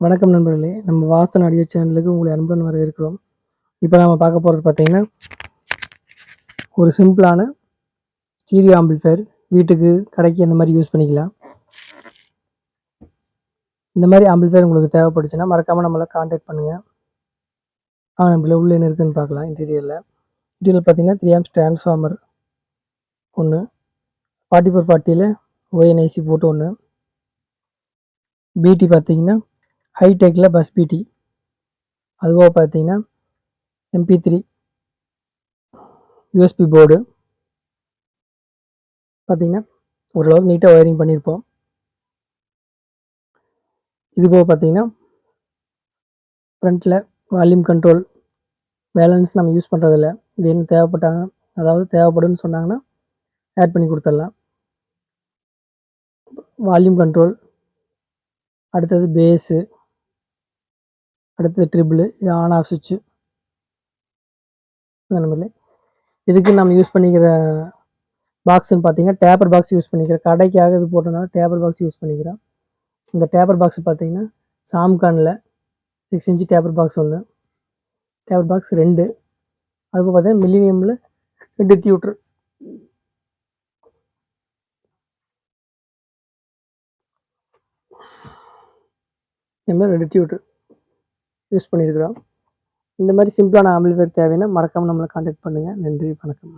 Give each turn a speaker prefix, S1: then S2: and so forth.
S1: வணக்கம் நண்பர்களே! நம்ம வாஸ்து ஆடியோ சேனலுக்கு உங்களை அன்புடன் வரவேற்கிறோம். இப்போ நாம பார்க்க போறது பார்த்தீங்கன்னா, ஒரு சிம்பிளான ஸ்டீரியோ ஆம்பிளிஃபையர் வீட்டுக்கு, கடைக்கு அந்த மாரி யூஸ் பண்ணிக்கலாம். இந்த மாரி ஆம்பிளிஃபையர் உங்களுக்கு தேவைப்பட்டுச்சுன்னா, மறக்காம நம்மள கான்டாக்ட் பண்ணுங்க. நண்பர்களே உள்ள என்ன இருக்குன்னு பார்க்கலாம் இன்டீரியர்ல. இன்டீரியர் பார்த்தீங்கன்னா 3 ஆம்ப்ஸ் டிரான்ஸ்ஃபார்மர் 1, 4440ல ONIC போர்ட் 1, பிடி பார்த்தீங்கன்னா ஹைடெக்ல பஸ் பிடி. அதுபோக பார்த்தீங்கன்னா MP3 USB போர்டு பார்த்தீங்கன்னா, ஓரளவுக்கு நீட்டா வயரிங் பண்ணியிருப்போம். இதுபோக பார்த்தீங்கன்னா, ஃப்ரண்ட்ல வால்யூம் கண்ட்ரோல், பேலன்ஸ் நம்ம யூஸ் பண்ணுறதில்ல. திடீர்னு தேவைப்பட்டாங்க, அதாவது தேவைப்படும்னு சொன்னாங்கன்னா ஆட் பண்ணி கொடுத்துடலாம். வால்யூம் கண்ட்ரோல், அடுத்தது பேஸு, அடுத்தது ட்ரிபிள், இது ஆன் ஆஃப் சுவிட்சு. நண்பர்களே, இதுக்கு நம்ம யூஸ் பண்ணிக்கிற பாக்ஸ்ன்னு பார்த்தீங்கன்னா டேப்பர் பாக்ஸ் யூஸ் பண்ணிக்கிறேன். கடைக்காக இது போட்டனால டேப்பர் பாக்ஸ் யூஸ் பண்ணிக்கிறேன். இந்த டேப்பர் பாக்ஸ் பார்த்தீங்கன்னா சாம்கானில் 6 inch taper box 1, taper box 2, அதுக்கு பார்த்தீங்கன்னா மில்லினியமில் 2 டியூட்டர். இந்த மாதிரி 2 டியூட்டர் யூஸ் பண்ணியிருக்கிறோம். இந்த மாதிரி சிம்பிளான ஆம்பிளிஃபையர் தேவைன்னா மறக்காமல் நம்மளை கான்டாக்ட் பண்ணுங்கள். நன்றி, வணக்கம்.